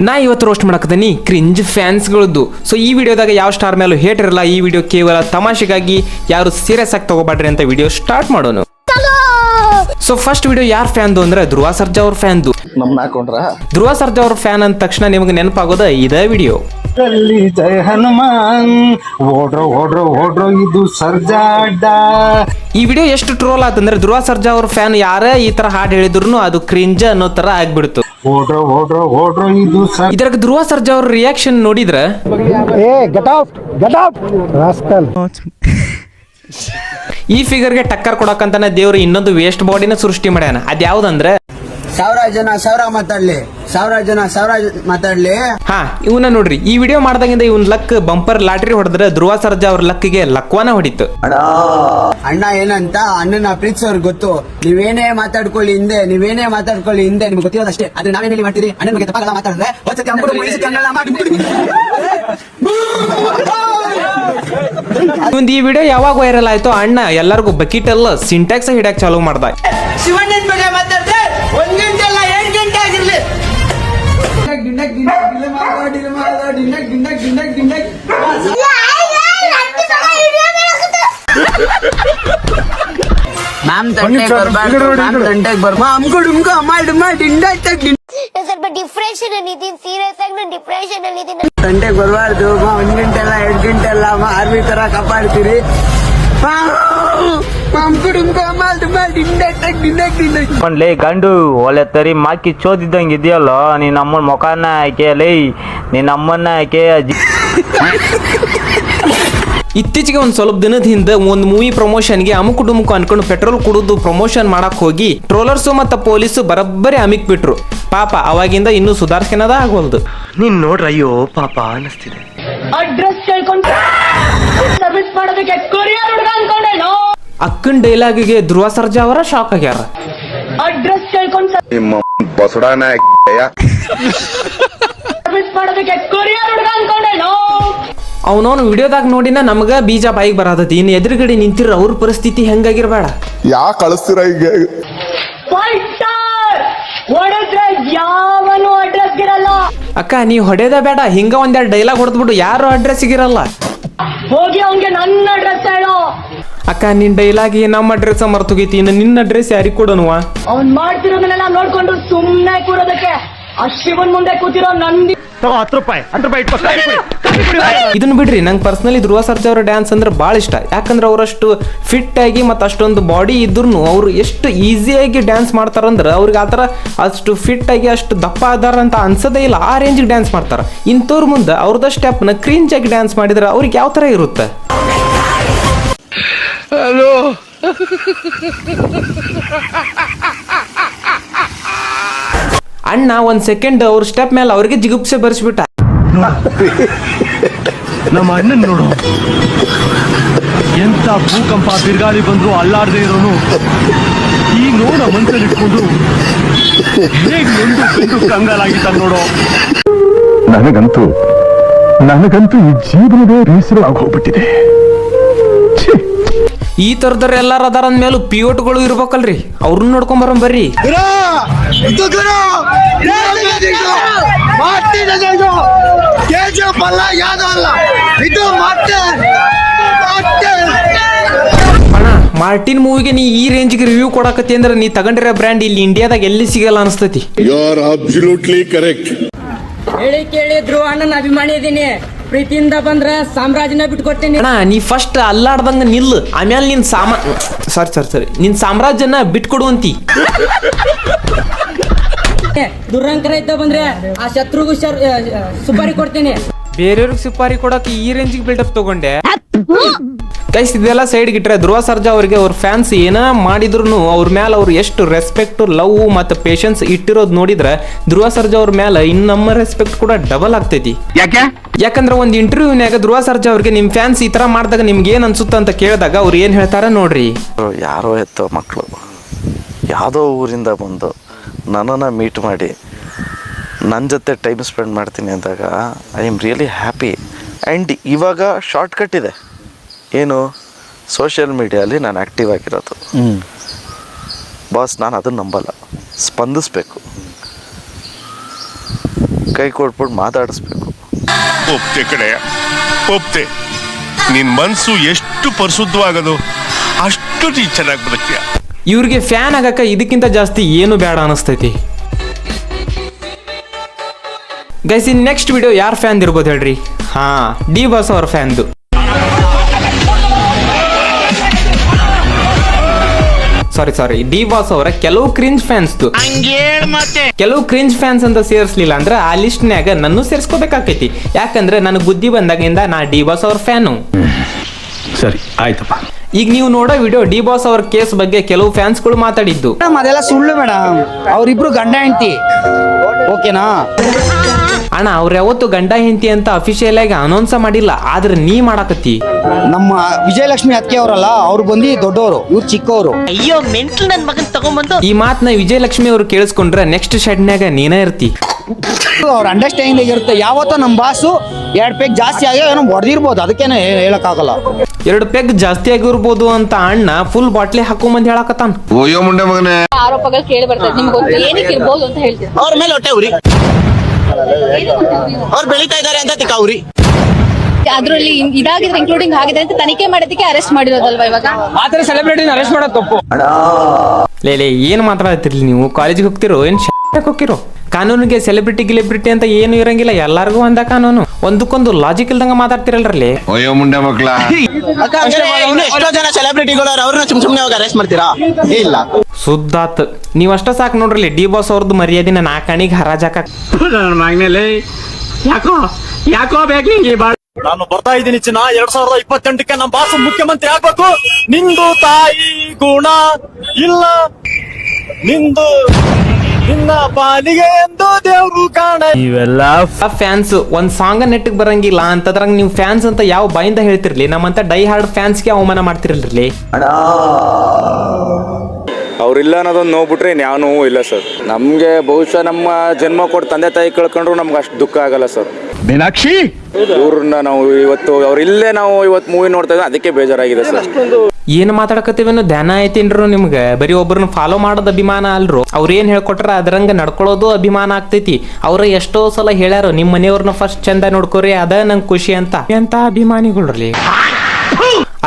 ನಾ ಇವತ್ತು roast ಮಾಡಕತ್ತೀನಿ cringe ಫ್ಯಾನ್ಸ್ಗಳದ್ದು. So ಈ ವಿಡಿಯೋದಾಗ ಯಾವ ಸ್ಟಾರ್ ಮೇಲೂ ಹೇಟ್ ಇರಲ್ಲ. ಈ ವಿಡಿಯೋ ಕೇವಲ ತಮಾಷೆಗಾಗಿ, ಯಾರು ಸೀರಿಯಸ್ ಆಗಿ ತಗೋಬೇಡ್ರಿ ಅಂತ ವಿಡಿಯೋ ಸ್ಟಾರ್ಟ್ ಮಾಡೋಣ. ಸೊ ಫಸ್ಟ್ ವಿಡಿಯೋ ಯಾರ್ ಫ್ಯಾನ್ದು ಅಂದ್ರೆ ಧ್ರುವ ಸರ್ಜಾ ಅವ್ರ ಫ್ಯಾನ್ದು. ಧ್ರುವ ಸರ್ಜಾ ಅವ್ರ ಫ್ಯಾನ್ ಅಂದ ತಕ್ಷಣ ನಿಮ್ಗೆ ನೆನಪಾಗೋದ ಇದೇ ವಿಡಿಯೋ. ಜಯ ಹನುಮಾನ್ ಓಡ್ರೋ ಓಡ್ರೋ ಓಡ್ರೋ ಇದು ಸರ್ಜಾ ಅಡ್ಡ. ಈ ವಿಡಿಯೋ ಎಷ್ಟು ಟ್ರೋಲ್ ಆತಂದ್ರೆ ಧ್ರುವ ಸರ್ಜಾ ಅವ್ರ ಫ್ಯಾನ್ ಯಾರೇ ಈ ತರ ಹಾಡು ಹೇಳಿದ್ರು ಅದು ಕ್ರಿಂಜ್ ಅನ್ನೋ ತರ ಆಗ್ಬಿಡ್ತು. ಓಡ್ರೋ ಓಡ್ರೋ ಓಡ್ರೋ ಇದು ಇದ್ರಾಗ ಧ್ರುವ ಸರ್ಜಾ ಅವ್ರ ರಿಯಾಕ್ಷನ್ ನೋಡಿದ್ರ ಈ ಫಿಗರ್ಗೆ ಟಕ್ಕರ್ ಕೊಡಕಂತಾನೆ ದೇವ್ರು ಇನ್ನೊಂದು ವೇಸ್ಟ್ ಬಾಡಿನ ಸೃಷ್ಟಿ ಮಾಡ್ಯಾನ. ಅದ್ಯಾವ್ದಂದ್ರೆ ಸಾವಿರ ಜನ ಮಾತಾಡ್ಲಿ. ಹಾ ಇವನ್ನ ನೋಡ್ರಿ, ಈ ವಿಡಿಯೋ ಮಾಡ್ದಾಗಿಂದ ಇವನ್ ಲಕ್ ಬಂಪರ್ ಲಾಟ್ರಿ ಹೊಡೆದ್ರೆ ಧ್ರುವ ಸರ್ಜಾ ಅವ್ರ ಲಕ್ಕಿಗೆ ಲಕ್ವಾನ ಹೊಡಿತು. ಅಣ್ಣ ಏನಂತ ಅಣ್ಣನ ಪ್ರೀತಿಸೋರ್ಗೆ ಗೊತ್ತು. ನೀವೇನೇ ಮಾತಾಡ್ಕೊಳ್ಳಿ ಹಿಂದೆ ನಿಮ್ಗೆ ಗೊತ್ತಿರೋದು ಅಷ್ಟೇ. ಆದ್ರೆ ನಾವೇನ್ ಮಾಡ್ತೀರಿ ಅಣ್ಣನ ಬಗ್ಗೆ ತಪ್ಪಾಗಲ್ಲ ಮಾತಾಡಿದ್ರೆ ಒಂದ್ ಈ ವಿಡಿಯೋ ಯಾವಾಗ ವೈರಲ್ ಆಯ್ತು ಅಣ್ಣ ಎಲ್ಲರಿಗೂ ಬಕೀಟ್ ಎಲ್ಲ ಸಿಂಟ್ಯಾಕ್ಸ್ ಹಿಡಿಯಕ್ ಚಾಲೂ ಮಾಡ್ದ. ಶಿವಣ್ಣನ ಬಗ್ಗೆ ಮಾತಾಡಿದ್ರೆ 1 ಗಂಟೆ ಅಲ್ಲ 8 ಗಂಟೆ ಆಗಿರ್ಲಿ. ಸ್ವಲ್ಪ ಡಿಪ್ರೆಷನ್ ಅಲ್ಲಿ ಇದೀನಿ, ಸೀರಿಯಸ್ ಆಗಿ ನಾನು ಡಿಪ್ರೆಷನ್ ಅಲ್ಲಿ ಇದೀನಿ. ಗಂಟೆಗೆ ಬರಬಾರ್ದು 1 ಗಂಟೆ ಅಲ್ಲ 2 ಗಂಟೆ ಅಲ್ಲ ಆರ್ಮಿ ತರ ಕಾಪಾಡ್ತೀರಿ. ಲೇ ಗಂಡು ಒಳ್ಳೆ ತರಿ ಮಾಕಿ ಚೋದಿದ್ದಂಗೆ ಇದೆಯಲ್ಲ, ನೀನ್ ಅಮ್ಮನ ಮುಖಾನ ಆಕೆ ಲೈ ನೀನ್ ಅಮ್ಮನ್ನ ಆಕೆ. ಇತ್ತೀಚೆಗೆ ಒಂದ್ ಸ್ವಲ್ಪ ದಿನದ ಹಿಂದೆ ಒಂದ್ ಮೂವಿ ಪ್ರಮೋಷನ್ಗೆ ಅಮುಕು ಡುಮುಕು ಅನ್ಕೊಂಡು ಪೆಟ್ರೋಲ್ ಕುಡಿದು ಪ್ರಮೋಷನ್ ಮಾಡಕ್ ಹೋಗಿ ಟ್ರೋಲರ್ಸು ಮತ್ತ ಪೊಲೀಸು ಬರಬ್ಬರಿ ಅಮಿಕ್ ಬಿಟ್ರು. ಪಾಪ ಅವಾಗಿಂದ ಇನ್ನೂ ಸುಧಾರಿಸ್ಕೆನದ ಆಗೋಲ್ದು. ನೀನ್ ನೋಡ್ರ ಅಯ್ಯೋ ಪಾಪ ಅನಿಸ್ತಿದೆ. ಅಡ್ರೆಸ್ ಕೇಳ್ಕೊಂಡು ಸರ್ವಿಸ್ ಮಾಡೋದಕ್ಕೆ ಕೊರಿಯರ್ ಹುಡುಗ ಅನ್ಕೊಂಡೇನೋ. ಅಕ್ಕನ್ ಡೈಲಾಗಿಗೆ ಧ್ರುವ ಸರ್ಜಾ ಅವರ ಶಾಕ್ ಆಗ್ಯಾರ. ಅಡ್ರೆಸ್ ಕೇಳ್ಕೊಂಡು ಸರ್ವಿಸ್ ಮಾಡೋದಕ್ಕೆ ಕೊರಿಯರ್ ಹುಡುಗ ಅನ್ಕೊಂಡೇನೋ. ಅವನವನು ವಿಡಿಯೋದಾಗ ನೋಡಿನ ನಮಗ ಬೀಜ ಬಾಯಿಗೆ ಬರತೈತಿ. ಇನ್ನು ಎದುರುಗಡೆ ನಿಂತಿರ ಅವ್ರ ಪರಿಸ್ಥಿತಿ ಹೆಂಗಾಗಿರ್ಬೇಡ. ಯಾಕೆ ಕಳಿಸ್ತೀರ ಈಗ? ಹೊಡೆದ್ರೆ ಯಾವನು ಅಡ್ರೆಸ್ ಇರಲ್ಲ. ಅಕ್ಕ ನೀ ಹೊಡೆದ ಬೇಡ, ಹಿಂಗ ಒಂದೆರಡು ಡೈಲಾಗ್ ಹೊಡೆದ್ಬಿಡು, ಯಾರು ಅಡ್ರೆಸ್ ಸಿಗಿರಲ್ಲ. ಹೋಗಿ ಅವನ್ಗೆ ನನ್ನ ಅಡ್ರೆಸ್ ಹೇಳೋ. ಅಕ್ಕ ನಿನ್ ಡೈಲಾಗಿ ನಮ್ಮ ಅಡ್ರೆಸ್ ಮರ್ತೋಗೈತಿ, ಇನ್ನು ನಿನ್ನ ಅಡ್ರೆಸ್ ಯಾರಿಗ್ ಕೊಡೋನುವ? ಅವ್ನ್ ಮಾಡ್ತಿರೋದನ್ನೆಲ್ಲ ನೋಡ್ಕೊಂಡು ಸುಮ್ನೆ ಕೂರೋದಕ್ಕೆ ಆ ಶಿವನ್ ಮುಂದೆ ಕೂತಿರೋ ನಂದಿ 10 ರೂಪಾಯಿ ಇದನ್ನ ಬಿಡ್ರಿ, ನಂಗೆ ಪರ್ಸನಲಿ ಧ್ರುವ ಸರ್ಜಾ ಅವರ ಡ್ಯಾನ್ಸ್ ಅಂದ್ರೆ ಭಾಳ ಇಷ್ಟ. ಯಾಕಂದ್ರೆ ಅವರಷ್ಟು ಫಿಟ್ ಆಗಿ ಮತ್ತು ಅಷ್ಟೊಂದು ಬಾಡಿ ಇದ್ರು ಅವ್ರು ಎಷ್ಟು ಈಸಿಯಾಗಿ ಡ್ಯಾನ್ಸ್ ಮಾಡ್ತಾರಂದ್ರೆ ಅವ್ರಿಗೆ ಆ ಥರ ಅಷ್ಟು ಫಿಟ್ ಆಗಿ ಅಷ್ಟು ದಪ್ಪ ಆದಾರ ಅಂತ ಅನ್ಸೋದೇ ಇಲ್ಲ. ಆ ರೇಂಜಿಗೆ ಡ್ಯಾನ್ಸ್ ಮಾಡ್ತಾರೆ. ಇಂಥವ್ರ ಮುಂದೆ ಅವ್ರದ್ದು ಸ್ಟೆಪ್ನ ಕ್ರೀಂಜ್ ಆಗಿ ಡ್ಯಾನ್ಸ್ ಮಾಡಿದ್ರೆ ಅವ್ರಿಗೆ ಯಾವ ಥರ ಇರುತ್ತೆ? ಅಣ್ಣ ಒಂದ್ ಸೆಕೆಂಡ್ ಅವ್ರ ಸ್ಟೆಪ್ ಮೇಲೆ ಅವ್ರಿಗೆ ಜಿಗುಪ್ಸೆ ಬರ್ಸ್ಬಿಟ್ಟ. ನಮ್ಮ ಅಣ್ಣನ್ ನೋಡು, ಎಂತ ಭೂಕಂಪ ಬಿರುಗಾಳಿ ಬಂದ್ರು ಅಲ್ಲಾಡದೆ ಇರೋನು ಈ ನೋಡ ಮನ್ಸಲ್ಲಿ ಇಟ್ಕೊಂಡು ಹೇಗೆ ಒಂದು ಕಂಗಾಲಾಗಿದ್ದ ನೋಡು. ನನಗಂತೂ ಈ ಜೀವನವೇ ಬೇಸರ ಆಗೋಗ್ಬಿಟ್ಟಿದೆ. ಈ ತರದವ್ರ ಎಲ್ಲಾರ ಅದಾರ ಅಂದ್ಮೇಲೂ ಪಿಯೋಟ್ಗಳು ಇರ್ಬೇಕಲ್ರಿ, ಅವ್ರನ್ನ ನೋಡ್ಕೊಂಡ್ ಬರೋಣ ಬರ್ರಿ. ಅಣ್ಣ ಮಾರ್ಟಿನ್ ಮೂವಿಗೆ ನೀ ಈ ರೇಂಜ್ಗೆ ರಿವ್ಯೂ ಕೊಡಕತ್ತಿ ಅಂದ್ರೆ ನೀ ತಗೊಂಡಿರೋ ಬ್ರ್ಯಾಂಡ್ ಇಲ್ಲಿ ಇಂಡಿಯಾದಾಗ ಎಲ್ಲಿ ಸಿಗಲ್ಲ ಅನಿಸ್ತೈತಿ. You are absolutely correct. ಹೇಳಿ ಕೇಳಿ ಧ್ರುವ ಅಣ್ಣನ ಅಭಿಮಾನಿ ಇದೀನಿ. ಪ್ರೀತಿಯಿಂದ ಬಂದ್ರೆ ಸಾಮ್ರಾಜ್ಯನ ಬಿಟ್ಕೊಡ್ತೀನಿ. ಅಣ್ಣ ನೀ ಫಸ್ಟ್ ಅಲ್ಲಾಡ್ದಂಗ ನಿಲ್ಲು, ಆಮೇಲೆ ನಿನ್ ಸರಿ ನಿನ್ ಸಾಮ್ರಾಜ್ಯನ ಬಿಟ್ಕೊಡುವಂತಿ. ದುರಂಕರ ಇದ್ದ ಬಂದ್ರೆ ಆ ಶತ್ರುಗೂ ಸುಪಾರಿ ಕೊಡ್ತೀನಿ. ಬೇರೆಯವ್ರಿಗೆ ಸುಪಾರಿ ಕೊಡಕ್ಕೆ ಈ ರೇಂಜಿಗೆ ಬಿಲ್ಡಪ್ ತಗೊಂಡೆ. ಗೈಸ್ ಇದೆಲ್ಲ ಸೈಡ್ ಗಿಟ್ರೆ ಧ್ರುವ ಸರ್ಜಾ ಅವರಿಗೆ ಅವ್ರ ಫ್ಯಾನ್ಸ್ ಏನ ಮಾಡಿದ್ರು ಅವ್ರ ಮೇಲೆ ಅವ್ರು ಎಷ್ಟು ರೆಸ್ಪೆಕ್ಟ್, ಲವ್ ಮತ್ತು ಪೇಷನ್ಸ್ ಇಟ್ಟಿರೋದು ನೋಡಿದ್ರೆ ಧ್ರುವ ಸರ್ಜಾ ಅವ್ರ ಮೇಲೆ ಇನ್ನು ನಮ್ಮ ರೆಸ್ಪೆಕ್ಟ್ ಕೂಡ ಡಬಲ್ ಆಗ್ತೈತಿ. ಯಾಕಂದ್ರೆ ಒಂದು ಇಂಟರ್ವ್ಯೂನ್ಯಾಗ ಧ್ರುವ ಸರ್ಜಾ ಅವ್ರಿಗೆ ನಿಮ್ ಫ್ಯಾನ್ಸ್ ಈ ತರ ಮಾಡಿದಾಗ ನಿಮ್ಗೆ ಏನ್ ಅನ್ಸುತ್ತ ಅಂತ ಕೇಳಿದಾಗ ಅವ್ರು ಏನ್ ಹೇಳ್ತಾರ ನೋಡ್ರಿ. ಯಾರೋ ಎತ್ತೋ ಮಕ್ಕಳು ಯಾವುದೋ ಊರಿಂದ ಬಂದು ನನ್ನನ್ನು ಮೀಟ್ ಮಾಡಿ ನನ್ನ ಜೊತೆ ಟೈಮ್ ಸ್ಪೆಂಡ್ ಮಾಡ್ತೀನಿ ಅಂದಾಗ I am really happy. And ಇವಾಗ ಶಾರ್ಟ್ಕಟ್ ಇದೆ, ಏನು ಸೋಷಿಯಲ್ ಮೀಡಿಯಲ್ಲಿ ನಾನು ಆ್ಯಕ್ಟಿವ್ ಆಗಿರೋದು. ಬಾಸ್ ನಾನು ಅದನ್ನು ನಂಬಲ್ಲ, ಸ್ಪಂದಿಸ್ಬೇಕು. ಕೈ ಕೊಟ್ಬಿಟ್ಟು ಮಾತಾಡಿಸ್ಬೇಕು. ಒಪ್ತೆ ಕಡೆ ಒಪ್ತೆ. ನಿನ್ ಮನ್ಸು ಎಷ್ಟು ಪರಿಶುದ್ಧವಾಗದು ಅಷ್ಟು ನೀ ಚೆನ್ನಾಗಿ ಬದುಕ್ತೀಯ. ಇವ್ರಿಗೆ ಫ್ಯಾನ್ ಆಗಕ್ಕ ಇದಕ್ಕಿಂತ ಜಾಸ್ತಿ ಏನು ಬೇಡ ಅನಿಸ್ತೈತಿ. ಗೈಸ್, ಇನ್ ನೆಕ್ಸ್ಟ್ ವಿಡಿಯೋ ಯಾರ್ ಫ್ಯಾನ್ ಇರ್ಬೋದು ಹೇಳ್ರಿ? ಹಾ, ಡಿ ಬಾಸ್ ಅವ್ರ ಫ್ಯಾನ್ದು. ಸಾರಿ ಡಿ ಬಾಸ್ ಅವರ ಕೆಲವು ಕ್ರಿಂಜ್ ಫ್ಯಾನ್ಸ್ದು. ಕೆಲವು ಕ್ರಿಂಜ್ ಫ್ಯಾನ್ಸ್ ಅಂತ ಸೇರಿಸ್ಲಿಲ್ಲ ಅಂದ್ರೆ ಆ ಲಿಸ್ಟ್ನ್ಯಾಗ ನನ್ನೂ ಸೇರಿಸ್ಕೋಬೇಕಾಕೈತಿ. ಯಾಕಂದ್ರೆ ನನಗೆ ಬುದ್ಧಿ ಬಂದಾಗಿಂದ ನಾ ಡಿ ಬಾಸ್ ಅವ್ರ ಫ್ಯಾನು. ಸರಿ ಆಯ್ತಪ್ಪ. ಈಗ ನೀವು ನೋಡೋ ವಿಡಿಯೋ ಡಿ ಬಾಸ್ ಅವ್ರ ಕೇಸ್ ಬಗ್ಗೆ ಕೆಲವು ಫ್ಯಾನ್ಸ್ಗಳು ಮಾತಾಡಿದ್ದು. ಅದೆಲ್ಲ ಸುಳ್ಳು ಮೇಡಮ್, ಅವ್ರಿಬ್ರು ಗಂಡ ಹೆಂಡತಿ, ಓಕೆನಾ? ಅಣ್ಣ, ಅವ್ರು ಯಾವತ್ತು ಗಂಡ ಹೆಂಡತಿ ಅಂತ ಅಫಿಷಿಯಲ್ ಆಗಿ ಅನೌನ್ಸ್ ಮಾಡಿಲ್ಲ, ಆದ್ರೆ ನೀ ಮಾಡಾಕತ್ತಿ. ನಮ್ಮ ವಿಜಯಲಕ್ಷ್ಮಿ ಅತ್ತಿಗೆ ಅವರಲ್ಲ, ಅವ್ರು ಬಂದು ದೊಡ್ಡವರು, ಇವ್ರು ಚಿಕ್ಕವರು. ಅಯ್ಯೋ ಮೆಂಟ್ಲ್ ನನ್ ಮಗನ್ ತಗೊಂಬಂದು ಈ ಮಾತನ್ನ ವಿಜಯಲಕ್ಷ್ಮಿ ಅವ್ರು ಕೇಳಿಸ್ಕೊಂಡ್ರೆ ನೆಕ್ಸ್ಟ್ ಶೆಡ್ನ್ಯಾಗ ನೀನೇ ಇರ್ತಿ. ಅವ್ರ ಅಂಡರ್ಸ್ಟ್ಯಾಂಡಿಂಗ್ ಇರುತ್ತೆ. ಯಾವತ್ತೋ ನಮ್ಮ ಬಾಸು 2 ಪೆಗ್ ಜಾಸ್ತಿ ಆಗಿ ಏನೋ ಹೊಡೆದಿರ್ಬೋದು, ಅದಕ್ಕೇನೆ ಹೇಳಕ್ಕಾಗಲ್ಲ. 2 ಪೆಗ್ ಜಾಸ್ತಿ ಆಗಿರ್ಬೋದು ಅಂತ ಅಣ್ಣ ಫುಲ್ ಬಾಟ್ಲಿ ಹಾಕೊಂಬಂದ್ ಹೇಳಕತ್ತಾನ. ಓಯೋ ಮುಂಡೆ ಮಗನೇ. ಆರೋಪಗಳು ಕೇಳಿ ಬರ್ತದೆ, ನಿಮ್ಗೆ ಗೊತ್ತು ಏನಕ್ಕೆ ಇರ್ಬೋದು ಅಂತ ಹೇಳ್ತೀವಿ. ಅವ್ರ ಮೇಲೆ ಹೊಟ್ಟೆ ಉರಿ, ಅವ್ರು ಬೆಳೀತಾ ಇದಾರೆ ಅಂತ ತಿಕ್ಕಾವ್ರಿ. ಅದ್ರಲ್ಲಿ ಇದಾಗಿದ್ರೆ ಇನ್ಕ್ಲೂಡಿಂಗ್ ಆಗಿದೆ ಅಂತ ತನಿಖೆ ಮಾಡೋದಕ್ಕೆ ಅರೆಸ್ಟ್ ಮಾಡಿರೋದಲ್ವಾ ಇವಾಗ? ಆತರ ಸೆಲೆಬ್ರಿಟಿನ ಅರೆಸ್ಟ್ ಮಾಡೋದು ತಪ್ಪು. ಲೇ ಏನ್ ಮಾತಾಡ್ತಿರ್ಲಿ ನೀವು? ಕಾಲೇಜಿಗೆ ಹೋಗ್ತಿರೋ ಏನ್ ಹೋಗಿರೋ? ಕಾನೂನಿಗೆ ಸೆಲೆಬ್ರಿಟಿ ಅಂತ ಏನು ಇರಂಗಿಲ್ಲ, ಎಲ್ಲಾರ್ಗು ಒಂದ ಕಾನೂನು. ಒಂದಕ್ಕೊಂದು ಲಾಜಿಕ್ ಇಲ್ದಂಗ ಮಾತಾಡ್ತಿರಲ್ರಲ್ಲಿ. ಓಯೋ ಮುಂಡೆ ಮಕ್ಳ. ಎಷ್ಟೋ ಜನ ಸೆಲೆಬ್ರಿಟಿಗಳು ಅವ್ರನ್ನ ಸುಮ್ನೆ ಹೋಗಿ ಅರೆಸ್ಟ್ ಮಾಡ್ತೀರಾ? ಇಲ್ಲ, ಸುದ್ದಾತ್. ನೀವ್ ಅಷ್ಟ ಸಾಕು ನೋಡ್ರಿ, ಡಿ ಬಾಸ್ ಅವ್ರದ್ದು ಮರ್ಯಾದಿನ 4 ಅಣಿಗೆ ಹರಾಜಾಕ. ಯಾಕೋ ಬೇಕು ನಿಂಗೆ? ನಾನು ಬರ್ತಾ ಇದ್ದೀನಿ ಚಿನ್ನ. 2028ಕ್ಕೆ ನಮ್ಮ ಬಾಸು ಮುಖ್ಯಮಂತ್ರಿ ಆಗ್ಬೇಕು. ನಿಂದು ತಾಯಿ ಗುಣ ಇಲ್ಲ, ನಿಂದು ನಿನ್ನ ಪಾಲಿಗೆ ಎಂದು ದೇವ್ರು ಕಾಣ. ಇವೆಲ್ಲ ಫ್ಯಾನ್ಸ್ ಒಂದ್ ಸಾಂಗ್ ನೆಟ್ಟಿಗೆ ಬರಂಗಿಲ್ಲ ಅಂತದ್ರಾಗ ನೀವು ಫ್ಯಾನ್ಸ್ ಅಂತ ಯಾವ ಬಾಯಿಂದ ಹೇಳ್ತಿರ್ಲಿ? ನಮ್ಮಂತ ಡೈ ಹಾರ್ಡ್ ಫ್ಯಾನ್ಸ್ಗೆ ಅವಮಾನ ಮಾಡ್ತಿರಲ್ರಿ. ಅವ್ರಿಲ್ಲ ಅನ್ನೋದೊಂದು ನೋಡ್ಬಿಟ್ರೆ ಯಾವ ನೋವು ಇಲ್ಲ ಸರ್. ನಮಗೆ ಬಹುಶಃ ನಮ್ಮ ಜನ್ಮ ಕೊಟ್ಟು ತಂದೆ ತಾಯಿ ಕಳ್ಕೊಂಡ್ರು ನಮ್ಗೆ ಅಷ್ಟು ದುಃಖ ಆಗಲ್ಲ ಸರ್. ಮೀನಾಕ್ಷಿ, ಇವ್ರನ್ನ ನಾವು ಇವತ್ತು ಅವ್ರಿಲ್ಲೇ ನಾವು ಇವತ್ತು ಮೂವಿ ನೋಡ್ತಾ ಇದ್ದೀವಿ, ಅದಕ್ಕೆ ಬೇಜಾರಾಗಿದೆ ಸರ್. ಏನ್ ಮಾತಾಡಕತ್ತೀವೇನೋ ಧ್ಯಾನ ಐತೇನ್ರು ನಿಮ್ಗೆ? ಬರೀ ಒಬ್ಬರನ್ನ ಫಾಲೋ ಮಾಡೋದು ಅಭಿಮಾನ ಅಲ್ರು. ಅವ್ರ ಏನ್ ಹೇಳ್ಕೊಟ್ರ ಅದ್ರಂಗ ನಡ್ಕೊಳ್ಳೋದು ಅಭಿಮಾನ ಆಗ್ತೈತಿ. ಅವ್ರ ಎಷ್ಟೋ ಸಲ ಹೇಳ್ಯಾರ, ನಿಮ್ ಮನೆಯವ್ರನ್ನ ಫಸ್ಟ್ ಚಂದ ನೋಡ್ಕೋರಿ, ಅದ ನಂಗೆ ಖುಷಿ ಅಂತ. ಎಂತ ಅಭಿಮಾನಿಗಳ್ರಿ?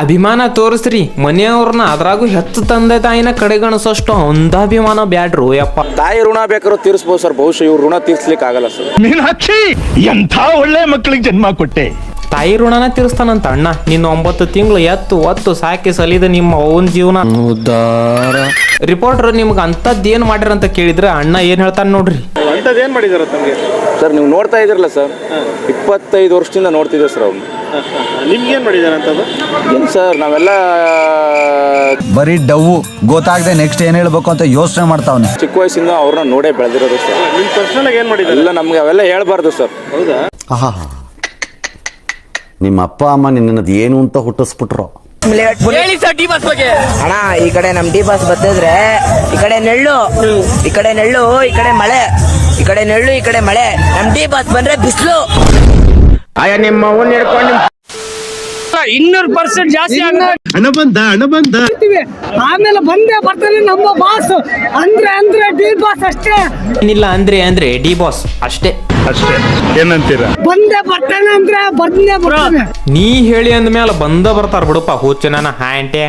ಅಭಿಮಾನ ತೋರಿಸ್ರಿ, ಮನೆಯವ್ರನ್ನ ಅದ್ರಾಗೂ ಹೆಚ್ಚು ತಂದೆ ತಾಯಿನ ಕಡೆಗಣಿಸೋಷ್ಟು ಒಂದ ಅಭಿಮಾನ ಬ್ಯಾಡ್ರು ಯಪ್ಪ. ತಾಯಿ ಋಣ ಬೇಕಾದ್ರೂ ತೀರಿಸ್ಬೋದು ಸರ್, ಬಹುಶಃ ಇವ್ರು ಋಣ ತೀರ್ಸ್ಲಿಕ್ಕೆ ಆಗಲ್ಲ ಸರ್. ಮೀನಾಕ್ಷಿ, ಎಂಥ ಒಳ್ಳೆ ಮಕ್ಕಳಿಗೆ ಜನ್ಮ ಕೊಟ್ಟೆ. ತಾಯಿ ಋಣನ ತೀರಿಸ್ತಾನಂತ ಅಣ್ಣ. ನಿನ್ನ 9 ತಿಂಗಳು ಒತ್ತು ಸಾಕಿ ಸಲಿದ ನಿಮ್ಮ ಅವನ್ ಜೀವನ ರಿಪೋರ್ಟರ್ ನಿಮ್ಗೆ ಅಂತದ್ದೇನು ಮಾಡ್ಯಾರ ಅಂತ ಕೇಳಿದ್ರೆ ಅಣ್ಣ ಏನ್ ಹೇಳ್ತಾನೆ ನೋಡ್ರಿ. ಅಂತದೇನ್ ಮಾಡಿದಾರ ತಮಗೆ ಸರ್? ನೀವು ನೋಡ್ತಾ ಇದ್ರಲ್ಲ ಸರ್, 25 ವರ್ಷದಿಂದ ನೋಡ್ತಿದ್ದೆ ಸರ್ ಅವ್ನು. ನಿಮ್ಗೆ ಏನ್ ಮಾಡಿದಾರೆ ಅಂತದ್ದು? ಏನ್ ಸರ್, ನಾವೆಲ್ಲ ಬರೀ ಡವ್ವು ಗೊತ್ತಾಗದೆ ನೆಕ್ಸ್ಟ್ ಏನ್ ಹೇಳ್ಬೇಕು ಅಂತ ಯೋಚನೆ ಮಾಡ್ತಾವನೆ. ಚಿಕ್ಕ ವಯಸ್ಸಿಂದ ಅವ್ರನ್ನ ನೋಡೇ ಬೆಳೆದಿರೋದು ಸರ್. ನಿಮ್ ಪರ್ಸನಲ್ ಆಗಿ ಏನ್ ಮಾಡಿದಾರೆ? ಇಲ್ಲ, ನಮ್ಗೆ ಅವೆಲ್ಲ ಹೇಳ್ಬಾರ್ದು ಸರ್. ಹೌದಾ? ನಿಮ್ಮ ಅಪ್ಪ ಅಮ್ಮ ನಿನ್ನದು ಏನು ಅಂತ ಹುಟ್ಟಿಸ್ಬಿಟ್ರು. ಅಣ್ಣ, ಈ ಕಡೆ ನಮ್ ಡಿ ಬಾಸ್ ಬರ್ತಿದ್ರೆ ಈ ಕಡೆ ನೆಳ್ಳು, ಈ ಕಡೆ ನೆಳ್ಳು, ಈ ಕಡೆ ಮಳೆ, ಈ ಕಡೆ ನೆಳ್ಳು, ಈ ಕಡೆ ಮಳೆ. ನಮ್ ಡಿ ಬಾಸ್ ಬಂದ್ರೆ ಬಿಸಿಲು. ಆಯ ನಿಮ್ಮ ಅವನ್ ಹಿಡ್ಕೊಂಡು 200% ಜಾಸ್ತಿ ಹಣ ಬಂದ ಆಮೇಲೆ ಬಂದೇ ಬರ್ತಾನೆ ನಮ್ಮ ಬಾಸ್. ಅಂದ್ರೆ ಡಿ ಬಾಸ್ ಅಷ್ಟೇ, ಏನಿಲ್ಲ ಅಂದ್ರೆ ಡಿ ಬಾಸ್ ಅಷ್ಟೇ. ಏನಂತೀರಾ? ಬಂದೇ ಬರ್ತಾನೆ ಅಂದ್ರೆ ಬಂದೇ ಬರ್ತಾನೆ. ನೀ ಹೇಳಿ ಅಂದ್ಮೇಲೆ ಬರ್ತಾರ ಬಿಡಪ್ಪ ಹುಚ್ಚನ ಹ್ಯಾಂಟೆ.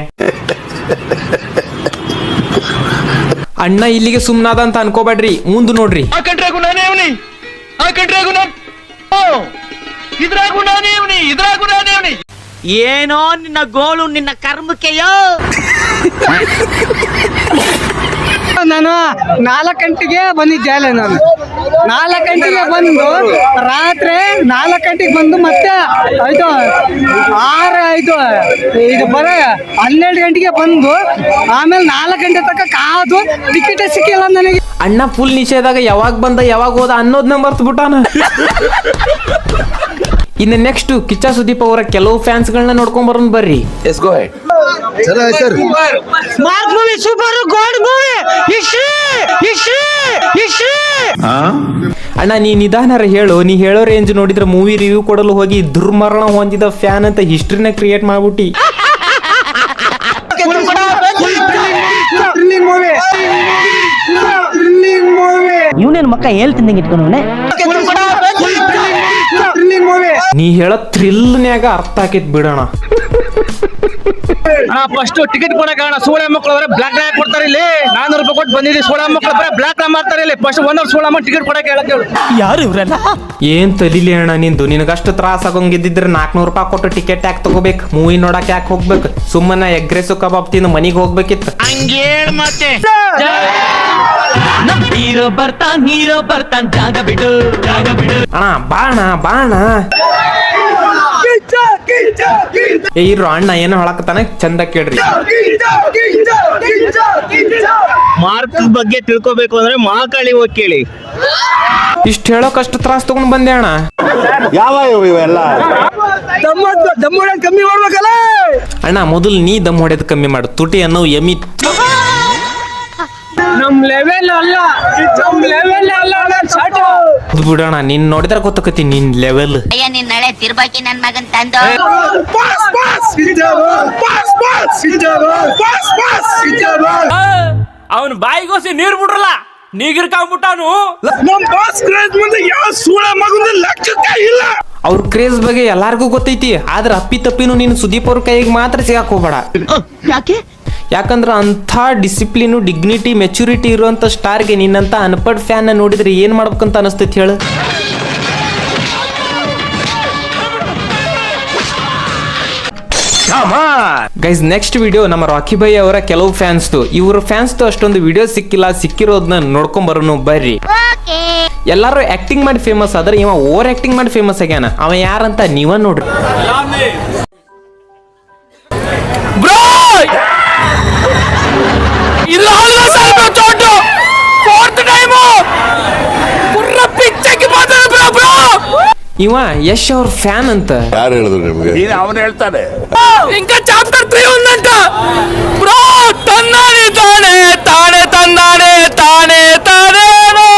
ಅಣ್ಣ ಇಲ್ಲಿಗೆ ಸುಮ್ನಾದ ಅಂತ ಅನ್ಕೋಬೇಡ್ರಿ, ಮುಂದ್ ನೋಡ್ರಿ. ಏನೋ ನಿನ್ನ ಗೋಳು, ನಿನ್ನ ಕರ್ಮಕ್ಕೆಯೋ. ನಾನು 4 ಗಂಟೆಗೆ ಬಂದಿದ್ದೆ ಅಲ್ಲ. ನಾನು 4 ಗಂಟೆಗೆ ಬಂದು ರಾತ್ರಿ 4 ಗಂಟೆಗೆ ಬಂದು ಮತ್ತೆ ಇದು ಬರೋ 12 ಗಂಟೆಗೆ ಬಂದು ಆಮೇಲೆ 4 ಗಂಟೆ ತನಕ ಕಾದು ಟಿಕೆಟ್ ಸಿಕ್ಕಿಲ್ಲ ನನಗೆ. ಅಣ್ಣ ಫುಲ್ ನಿಷೇಧಾಗ ಯಾವಾಗ ಬಂದ ಯಾವಾಗ ಹೋದ ಅನ್ನೋದನ್ನ ಮರ್ತು ಬಿಟ್ಟಾನ. ಇನ್ನು ನೆಕ್ಸ್ಟ್ ಕಿಚ್ಚ ಸುದೀಪ್ ಅವರ ಕೆಲವು ಫ್ಯಾನ್ಸ್ಗಳನ್ನ ನೋಡ್ಕೊಂಡ್ ಬರೋಣ ಬರ್ರಿ. Smart movie, super gold movie. ಅಣ್ಣ ನೀ ನಿಧಾನರ ಹೇಳು. ನೀ ಹೇಳೋ ರೇಂಜ್ ನೋಡಿದ್ರೆ ಮೂವಿ ರಿವ್ಯೂ ಕೊಡಲು ಹೋಗಿ ದುರ್ಮರಣ ಹೊಂದಿದ ಫ್ಯಾನ್ ಅಂತ ಹಿಸ್ಟ್ರಿನ ಕ್ರಿಯೇಟ್ ಮಾಡ್ಬಿಟ್ಟಿ. ಇವನೇನು ಮಕ್ಕ ಹೇಳ್ತೀನಿ ಇಟ್ಕೊಂಡು ನೀ ಹೇಳೋ ಥ್ರಿಲ್ನ್ಯಾಗ ಅರ್ಥ ಆಕೈತ್ ಬಿಡೋಣ. ಫಸ್ಟ್ ಟಿಕೆಟ್ ಕೊಡಕ ಸೋಳ ಮಕ್ಕಳು ಬ್ಲಾಕ್ ಡ್ರೈ ಕೊಡ್ತಾರೆ ಇಲ್ಲಿ. 400 ರೂಪಾಯಿ ಕೊಟ್ಟು ಬಂದಿದ್ದೀವಿ. ಸೋಳ ಮಕ್ಕಳು ಬರೀ ಬ್ಲಾಕ್ ಮಾಡ್ತಾರೆ ಇಲ್ಲಿ. ಫಸ್ಟ್ 1 ಸೋಳ ಮಕ್ಕಳು ಟಿಕೆಟ್ ಕೊಡಕ್ಕೆ ಹೇಳಕ್ಕೆ ಯಾರು ಇವ್ರಲ್ಲ. ಏನ್ ತಲಿಲಿ ಅಣ್ಣ ನಿಂದು, ನಿನಗಷ್ಟು ತ್ರಾಸ ಆಗಂಗಿದ್ದಿದ್ರೆ 400 ರೂಪಾಯಿ ಕೊಟ್ಟು ಟಿಕೆಟ್ ಯಾಕೆ ತಗೋಬೇಕು? ಮೂವಿ ನೋಡಕ್ ಯಾಕೆ ಹೋಗ್ಬೇಕು? ಸುಮ್ಮನೆ ಎಗ್ರೆಸು ಕಬಾಬ್ ತಿಂದು ಮನಿಗೆ ಹೋಗ್ಬೇಕಿತ್ತು. ಹೀರೋ ಬರ್ತಾನ್ ಜಾಗ ಬಿಡು. ಅಣ್ಣ ಬಾಣ ಇರು ಅಣ್ಣ ಏನೋ ಹೇಳಕತ್ತಾನ, ಚಂದ ಕೇಳ್ರಿ. ಮಾರ್ಕ್ಸ್ ಬಗ್ಗೆ ತಿಳ್ಕೊಬೇಕು ಅಂದ್ರೆ ಮಹಾಕಾಳಿ ಹೋಗಿ ಕೇಳಿ. ಇಷ್ಟ ಹೇಳೋಕಷ್ಟು ತ್ರಾಸ ತಗೊಂಡ್ ಬಂದೆ ಅಣ್ಣ. ಯಾವ ಇವೆಲ್ಲ ದಮ್ಮು ಕಮ್ಮಿ ಮಾಡ್ಬೇಕಲ್ಲ ಅಣ್ಣ ಮೊದಲು ನೀ ದಮ್ ಹೊಡೆದ್ ಕಮ್ಮಿ ಮಾಡು. ತುಟಿ ಅನ್ನೋ ಎಮಿ ನಮ್ ಲೆವೆಲ್ ಅಲ್ಲ ಬಿಡೋಣ. ನೀನ್ ನೋಡಿದ್ರೆ ಗೊತ್ತಕತಿ ನಿನ್ ಲೆವೆಲ್. ಅಯ್ಯ ನಿನ್ ನಳೆ ತಿರ್ಬಾಕಿ ನನ್ ಮಗನ್ ತಂದು ಅವನ್ ಬಾಯಿಗೋಸಿ ನೀರ್ ಬಿಡ್ರಲ್ಲ, ನೀಗಿರ್ಕೊಂಡ್ಬಿಟ್ಟಾನು. ಅವ್ರ ಕ್ರೇಜ್ ಬಗ್ಗೆ ಎಲ್ಲಾರ್ಗೂ ಗೊತ್ತೈತಿ. ಆದ್ರೆ ಅಪ್ಪಿ ತಪ್ಪಿನೂ ನೀನು ಸುದೀಪ್ ಅವ್ರ ಕೈಗೆ ಮಾತ್ರ ಸಿಗಾಕ್ ಹೋಗ್ಬೇಡ. ಯಾಕಂದ್ರ ಅಂಥ ಡಿಸಿಪ್ಲಿನು, ಡಿಗ್ನಿಟಿ, ಮೆಚುರಿಟಿ ಇರುವಂತ ಸ್ಟಾರ್ಗೆ ನಿನ್ನಂತ ಅನ್ಪಡ್ ಫ್ಯಾನ್ ನೋಡಿದ್ರೆ ಏನ್ ಮಾಡ್ಬೇಕಂತ ಅನಿಸ್ತೈತಿ ಹೇಳು. ಗೈಸ್ ನೆಕ್ಸ್ಟ್ ವಿಡಿಯೋ ನಮ್ಮ ರಾಕಿ ಭೈ ಅವರ ಕೆಲವು ಫ್ಯಾನ್ಸ್ದು. ಇವ್ರ ಫ್ಯಾನ್ಸ್ದು ಅಷ್ಟೊಂದು ವಿಡಿಯೋ ಸಿಕ್ಕಿಲ್ಲ, ಸಿಕ್ಕಿರೋದನ್ನ ನೋಡ್ಕೊಂಡ್ ಬರೋನು ಬರ್ರಿ. ಎಲ್ಲಾರು ಆಕ್ಟಿಂಗ್ ಮಾಡಿ ಫೇಮಸ್ ಆದ್ರೆ ಇವ ಓವರ್ ಆಕ್ಟಿಂಗ್ ಮಾಡಿ ಫೇಮಸ್ ಆಗ್ಯಾನ. ಅವ ಯಾರಂತ ನೀವ ನೋಡ್ರಿ. ಇವ ಯಶ್ ಅವ್ರ ಫ್ಯಾನ್ ಅಂತ. ಯಾರು ಹೇಳಿದ್ರು ನಿಮ್ಗೆ? ಅವನು ಹೇಳ್ತಾನೆ. ఇంకా చాప్టర్ 3 ఉందంట బ్రో. తన్నానే తానే తానే తన్నానే తానే తానేనో.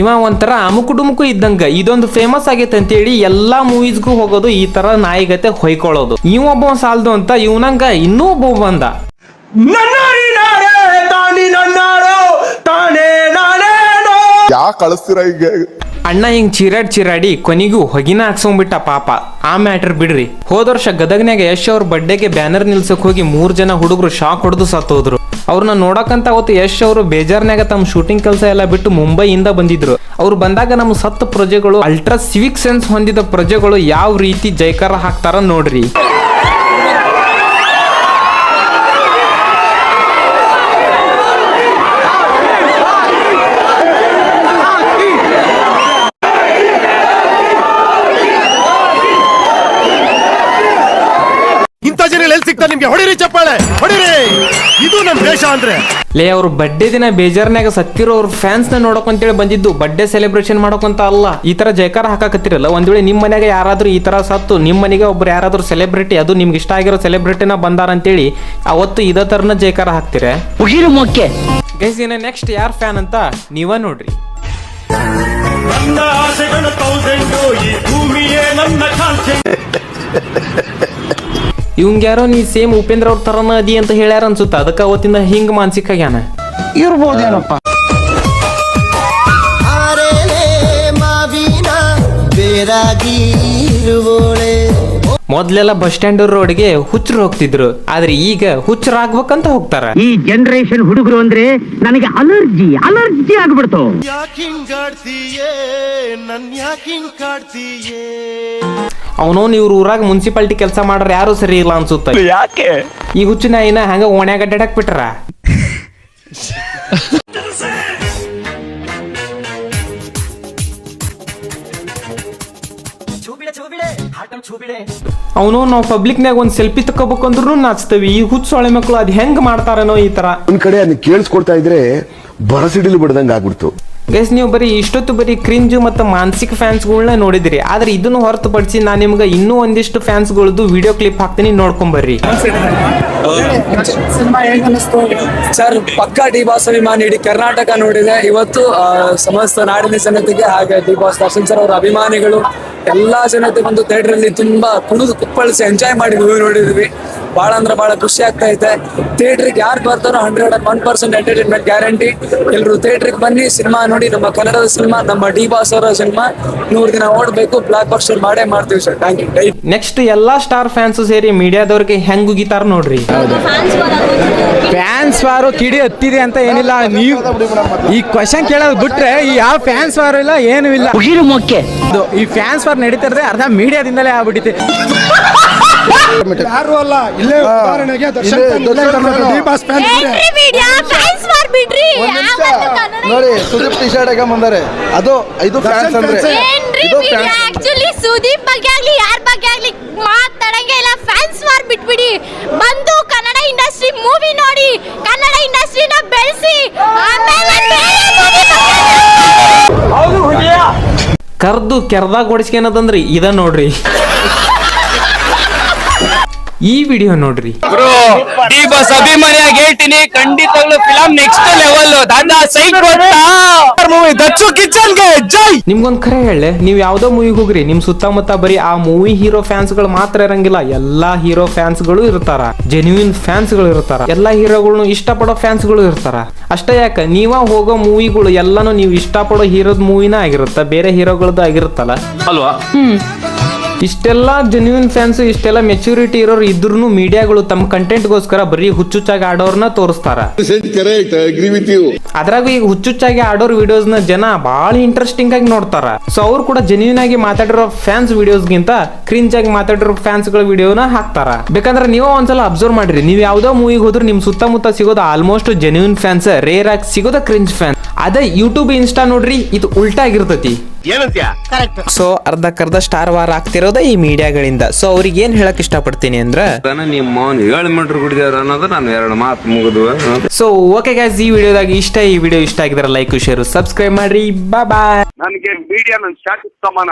ಇವ ಒಂಥರ ಅಮುಕು ಇದ್ದಂಗ. ಇದೊಂದು ಫೇಮಸ್ ಆಗೈತೆ ಅಂತೇಳಿ ಎಲ್ಲಾ ಮೂವೀಸ್ಗೂ ಹೋಗೋದು, ಈ ತರ ನಾಯಿಗತೆ ಹೊಯ್ಕೊಳ್ಳೋದು. ಇವ ಸಾಲ್ದು ಅಂತ ಇವನಂಗ ಇನ್ನೂ ಒಬ್ಬ ಬಂದ. ಯಾಕೆ ಕಳಿಸ್ತೀರ ಈಗ? ಅಣ್ಣ ಹಿಂಗ್ ಚಿರಾಡಿ ಕೊನೆಗೂ ಹೊಗಿನ ಹಾಕ್ಸೋಗ್ಬಿಟ್ಟ ಪಾಪ. ಆ ಮ್ಯಾಟರ್ ಬಿಡ್ರಿ. ಹೋದ ವರ್ಷ ಗದಗ್ನಾಗ ಯಶ್ ಅವ್ರ ಬರ್ಡೇಗೆ ಬ್ಯಾನರ್ ನಿಲ್ಸಕ್ ಹೋಗಿ 3 ಜನ ಹುಡುಗರು ಶಾಕ್ ಹೊಡೆದು ಸತ್ತೋದ್ರು. ಅವ್ರನ್ನ ನೋಡಕಂತ ಅವತ್ತು ಯಶ್ ಅವರು ಬೇಜಾರ್ನಾಗ ತಮ್ಮ ಶೂಟಿಂಗ್ ಕೆಲಸ ಎಲ್ಲ ಬಿಟ್ಟು ಮುಂಬೈಯಿಂದ ಬಂದಿದ್ರು. ಅವ್ರು ಬಂದಾಗ ನಮ್ಮ ಸತ್ತ ಪ್ರಜೆಗಳು, ಅಲ್ಟ್ರಾ ಸಿವಿಕ್ ಸೆನ್ಸ್ ಹೊಂದಿದ ಪ್ರಜೆಗಳು ಯಾವ ರೀತಿ ಜೈಕಾರ ಹಾಕ್ತಾರ ನೋಡ್ರಿ. ಇಂಥ ಜನ ಎಲ್ಲಿ ಸಿಗ್ತಾರೆ ನಿಮ್ಗೆ? ಹೊಡಿರಿ ಚಪ್ಪಾಳೆ, ಹೊಡಿರಿ. ಇದು ನಮ್ ದೇಶ ಅಂದ್ರೆ. ಲೇ ಅವ್ರ ಬರ್ಡೇ ದಿನ ಬೇಜಾರ್ನಾಗ ಸತ್ತಿರೋ ಅವ್ರ ಫ್ಯಾನ್ಸ್ ನ ನೋಡಕ್ ಅಂತೇಳಿ ಬಂದಿದ್ದು, ಬರ್ಡೇ ಸೆಲೆಬ್ರೇಷನ್ ಮಾಡೋಕಂತ ಅಲ್ಲ. ಈ ತರ ಜೈಕಾರ ಹಾಕಕತ್ತಿರಲ್ಲ. ಒಂದ್ ವೇಳೆ ನಿಮ್ ಮನ್ಯಾಗ ಯಾರಾದ್ರೂ ಈ ತರ ಸತ್ತು ನಿಮ್ ಮನೆಗೆ ಒಬ್ರು ಯಾರಾದ್ರೂ ಸೆಲೆಬ್ರಿಟಿ, ಅದು ನಿಮ್ಗೆ ಇಷ್ಟ ಆಗಿರೋ ಸೆಲೆಬ್ರಿಟಿನ ಬಂದಾರ ಅಂತೇಳಿ ಅವತ್ತು ಇದೇ ತರನ ಜೈಕಾರ ಹಾಕ್ತಿರ. ಗೈಸ್ ಇನ್ನ ನೆಕ್ಸ್ಟ್ ಯಾರ್ ಫ್ಯಾನ್ ಅಂತ ನೀವ ನೋಡ್ರಿ. ಇವಂಗ ಯಾರೋ ನೀ ಸೇಮ್ ಉಪೇಂದ್ರ ಅವ್ರ ತರನ ಅದಿ ಅಂತ ಹೇಳ್ಯಾರ ಅನ್ಸುತ್ತ. ಅದಕ್ಕ ಅವತ್ತಿಂದ ಹಿಂಗ್ ಮಾನಸಿಕ ಆಗ್ಯಾನ ಇರ್ಬೋದೇನಪ್ಪ. ಮೊದ್ಲೆಲ್ಲ ಬಸ್ ಸ್ಟ್ಯಾಂಡ್ ರೋಡ್ಗೆ ಹುಚ್ಚರು ಹೋಗ್ತಿದ್ರು, ಆದ್ರೆ ಈಗ ಹುಚ್ಚರಾಗ್ಬೇಕಂತ ಹೋಗ್ತಾರ. ಈ ಜನರೇಷನ್ ಹುಡುಗರು ಅಂದ್ರೆ ನನಗೆ ಅಲರ್ಜಿ ಆಗ್ಬಿಡ್ತು. ಅವನೋನ್ ಇವ್ರ ಊರಾಗ ಮುನ್ಸಿಪಾಲಿಟಿ ಕೆಲಸ ಮಾಡ್ರ ಯಾರು ಸರಿ ಇಲ್ಲ ಅನ್ಸುತ್ತ. ಯಾಕೆ ಈ ಹುಚ್ಚು ನಾಯಿನ ಹಂಗ ಓಣ್ಯಾಗ ಅಡ್ಡಾಡಕ್ ಬಿಟ್ರ. ಅವನು ನಾವು ಪಬ್ಲಿಕ್ನಾಗ ಒಂದ್ ಸೆಲ್ಫಿ ತಕೋಬೇಕಂದ್ರು ನಾಚ್ತೇವಿ. ಈ ಹುಚ್ಚು ಸೊಳೆ ಮಕ್ಕಳು ಅದ್ ಹೆಂಗ್ ಮಾಡ್ತಾರನೋ ಈ ತರ. ಒಂದ್ ಕಡೆ ಅದನ್ನ ಕೇಳಿಸ್ಕೊಳ್ತಾ ಇದ್ರೆ ಬರಸಿಡಿಲು ಬಿಡ್ದಂಗ ಆಗ್ಬಿಡ್ತು. ಗೈಸ್ ನೀವು ಇಷ್ಟೊತ್ತು ಬರೀ ಕ್ರಿಂಜು ಮತ್ತು ಮಾನಸಿಕ ಫ್ಯಾನ್ಸ್ಗಳನ್ನ ನೋಡಿದಿರಿ. ಆದ್ರೆ ಇದನ್ನು ಹೊರತುಪಡಿಸಿ ನಾನು ನಿಮ್ಗೆ ಇನ್ನೂ ಒಂದಿಷ್ಟು ಫ್ಯಾನ್ಸ್ಗಳದ್ದು ವಿಡಿಯೋ ಕ್ಲಿಪ್ ಹಾಕ್ತೀನಿ, ನೋಡ್ಕೊಂಬರ್ರಿ. ಸಿನಿಮಾ ಹೇಗೆ ಅನಿಸ್ತು ಸರ್? ಪಕ್ಕಾ ಡಿ ಬಾಸ್ ಅಭಿಮಾನಿ ಇಡೀ ಕರ್ನಾಟಕ ನೋಡಿದೆ ಇವತ್ತು. ಸಮಸ್ತ ನಾಡಿನ ಜನತೆಗೆ ಹಾಗೆ ಡಿ ಬಾಸ್ ದರ್ಶನ್ ಸರ್ ಅವರ ಅಭಿಮಾನಿಗಳು ಎಲ್ಲಾ ಜನತೆ ಬಂದು ಥಿಯೇಟರ್ ಅಲ್ಲಿ ತುಂಬಾ ಕುಣಿದು ಕುಪ್ಪಳಿಸಿ ಎಂಜಾಯ್ ಮಾಡಿ ಮೂವಿ ನೋಡಿದ್ವಿ. ಬಹಳ ಅಂದ್ರೆ ಬಹಳ ಖುಷಿ ಆಗ್ತಾ ಇದೆ. ಥಿಯೇಟ್ರಿಗೆ ಯಾರು ಬರ್ತಾರೋ 101% ಎಂಟರ್ಟೈನ್ಮೆಂಟ್ ಗ್ಯಾರಂಟಿ. ಎಲ್ರು ಥಿಯೇಟ್ರಿಗೆ ಬನ್ನಿ, ಸಿನಿಮಾ ನೋಡಿ. ನಮ್ಮ ಕನ್ನಡದ ಸಿನಿಮಾ, ನಮ್ಮ ಡಿ ಬಾಸ್ ಅವರ ಸಿನಿಮಾ 100 ದಿನ ಓಡ್ಬೇಕು. ಬ್ಲಾಕ್ ಬಸ್ಟರ್ ಮಾಡೇ ಮಾಡ್ತೀವಿ ಸರ್. Thank you. ನೆಕ್ಸ್ಟ್ ಎಲ್ಲಾ ಸ್ಟಾರ್ ಫ್ಯಾನ್ಸ್ ಸೇರಿ ಮೀಡಿಯಾದವ್ರಿಗೆ ಹೆಂಗ್ ಉಗಿತಾರ ನೋಡ್ರಿ. ಫ್ಯಾನ್ಸ್ ವಾರು ಕಿಡಿ ಹತ್ತಿದೆ ಅಂತ ಏನಿಲ್ಲ. ನೀವು ಈ ಕ್ವಶನ್ ಕೇಳೋದು ಬಿಟ್ರೆ ಈ ಯಾವ ಫ್ಯಾನ್ಸ್ ವಾರು ಇಲ್ಲ, ಏನು ಇಲ್ಲ. ಈ ಫ್ಯಾನ್ಸ್ ವಾರ್ ನಡೀತಾ ಇರೋದೇ ಅರ್ಧ ಮೀಡಿಯಾದಿಂದಲೇ ಆಗ್ಬಿಟ್ಟಿದೆ. ಯಾರು ಅಲ್ಲ, ಇಲ್ಲೇ ಉದಾಹರಣೆಗೆ ದರ್ಶನ್ ನೋಡಿ, ಸುದೀಪ್ ಟಿ ಶರ್ಟ್ ಹಾಕ ಬಂದಾರೆ. ಅದು ಇದು ಫ್ಯಾನ್ಸ್ ಅಂದ್ರೆ ಆಕ್ಚುಲಿ ಸುದೀಪ್ ಬಗ್ಗೆ ಆಗ್ಲಿ ಯಾರ ಬಗ್ಗೆ ಆಗ್ಲಿ ಮಾತಾಡಂಗೆ ಇಲ್ಲ. ಫ್ಯಾನ್ಸ್ ವಾರ್ ಬಿಟ್ಬಿಡಿ, ಬಂದು ಕನ್ನಡ ಇಂಡಸ್ಟ್ರಿ ಮೂವಿ ನೋಡಿ, ಕನ್ನಡ ಇಂಡಸ್ಟ್ರಿನ ಬೆಳೆಸಿ, ಆಮೇಲೆ ಕರ್ದು ಕೆರ್ದಾಗ ಓಡಿಸ್ಕೇನದಂದ್ರಿ ಇದ ನೋಡ್ರಿ. ಈ ವಿಡಿಯೋ ನೋಡ್ರಿ. ಡಿ ಬಾಸ್ ಅಭಿಮಾನಿಯಾಗಿ ಹೇಳ್ತೀನಿ, ಖಂಡಿತವಾಗ್ಲೂ ಫಿಲಂ ನೆಕ್ಸ್ಟ್ ಲೆವೆಲ್. ದಾದಾ ಸೈಡ್ ಮೂವಿ ದಚ್ಚು ಕಿಚನ್ ಗೆ ಜೈ. ನಿಮ್ಗೊಂದ್ ಖರೆ ಹೇಳೆ, ನೀವ್ ಯಾವ್ದೋ ಮೂವಿಗೆ ಹೋಗ್ರಿ, ನಿಮ್ ಸುತ್ತಮುತ್ತ ಬರೀ ಆ ಮೂವಿ ಹೀರೋ ಫ್ಯಾನ್ಸ್ ಗಳು ಮಾತ್ರ ಇರಂಗಿಲ್ಲ. ಎಲ್ಲಾ ಹೀರೋ ಫ್ಯಾನ್ಸ್ ಗಳು ಇರ್ತಾರ, ಜೆನ್ಯೂನ್ ಫ್ಯಾನ್ಸ್ ಗಳು ಇರ್ತಾರ, ಎಲ್ಲಾ ಹೀರೋಗಳನ್ನು ಇಷ್ಟಪಡೋ ಫ್ಯಾನ್ಸ್ ಗಳು ಇರ್ತಾರ. ಅಷ್ಟೇ ಯಾಕ, ನೀವ ಹೋಗೋ ಮೂವಿಗಳು ಎಲ್ಲಾನು ನೀವು ಇಷ್ಟಪಡೋ ಹೀರೋದ್ ಮೂವಿನ ಆಗಿರುತ್ತ, ಬೇರೆ ಹೀರೋಗಳದ್ದು ಆಗಿರುತ್ತಲ್ಲ ಅಲ್ವಾ. ಇಷ್ಟೆಲ್ಲ ಜೆನ್ಯೂನ್ ಫ್ಯಾನ್ಸ್, ಇಷ್ಟೆಲ್ಲ ಮೆಚುರಿಟಿ ಇರೋರು ಇದ್ರೂ ಮೀಡಿಯಾಗಳು ತಮ್ಮ ಕಂಟೆಂಟ್ಗೋಸ್ಕರ ಬರೀ ಹುಚ್ಚುಚ್ಚಾಗಿ ಆಡೋರ್ನ ತೋರಿಸ್ತಾರ. ಅದ್ರಾಗ ಈಗ ಹುಚ್ಚುಚ್ಚಾಗಿ ಆಡೋರ್ ವಿಡಿಯೋಸ್ ನ ಜನ ಬಹಳ ಇಂಟ್ರೆಸ್ಟಿಂಗ್ ಆಗಿ ನೋಡ್ತಾರ. ಸೊ ಅವ್ರು ಕೂಡ ಜೆನ್ಯೂನ್ ಆಗಿ ಮಾತಾಡಿರೋ ಫ್ಯಾನ್ಸ್ ವಿಡಿಯೋಸ್ ಗಿಂತ ಕ್ರಿಂಜ್ ಆಗಿ ಮಾತಾಡಿರೋ ಫ್ಯಾನ್ಸ್ ಗಳ ವಿಡಿಯೋನ ಹಾಕ್ತಾರ. ಬೇಕಂದ್ರೆ ನೀವು ಒಂದ್ಸಲ ಅಬ್ಸರ್ವ್ ಮಾಡ್ರಿ, ನೀವು ಯಾವ್ದೋ ಮೂವಿಗೆ ಹೋದ್ರೆ ನಿಮ್ ಸುತ್ತಮುತ್ತ ಸಿಗೋದು ಆಲ್ಮೋಸ್ಟ್ ಜೆನ್ಯೂನ್ ಫ್ಯಾನ್ಸ್, ರೇರ್ ಆಗಿ ಸಿಗೋದ ಕ್ರಿಂಜ್ ಫ್ಯಾನ್ಸ್. ಅದೇ ಯೂಟ್ಯೂಬ್, ಇನ್ಸ್ಟಾ ನೋಡ್ರಿ, ಇದು ಉಲ್ಟಾ ಆಗಿರ್ತತಿ. ಸೊ ಅರ್ಧಕ್ಕರ್ಧ ಸ್ಟಾರ್ ವಾರ್ ಆಗ್ತಿರೋದ ಈ ಮೀಡಿಯಾಗಳಿಂದ. ಸೊ ಅವ್ರಿಗೆ ಏನ್ ಹೇಳಕ್ ಇಷ್ಟಪಡ್ತೀನಿ ಅಂದ್ರೆ, ನಿಮ್ಮ 7 ಮೀಟರ್ ಕುಡಿದಾರ ಅನ್ನೋದು ನಾನು 2 ಮಾತು ಮುಗಿದು. ಸೊ ಓಕೆ ಗೈಸ್, ಈ ವಿಡಿಯೋದಾಗ ಈ ವಿಡಿಯೋ ಇಷ್ಟ ಆಗಿದ್ರೆ ಲೈಕ್, ಶೇರ್, ಸಬ್ಸ್ಕ್ರೈಬ್ ಮಾಡ್ರಿ. ಬಾಯ್. ನನಗೆ ಮೀಡಿಯಾ ನನ್ನ ಸ್ಟ್ಯಾಟಸ್ ಸಮಾನ.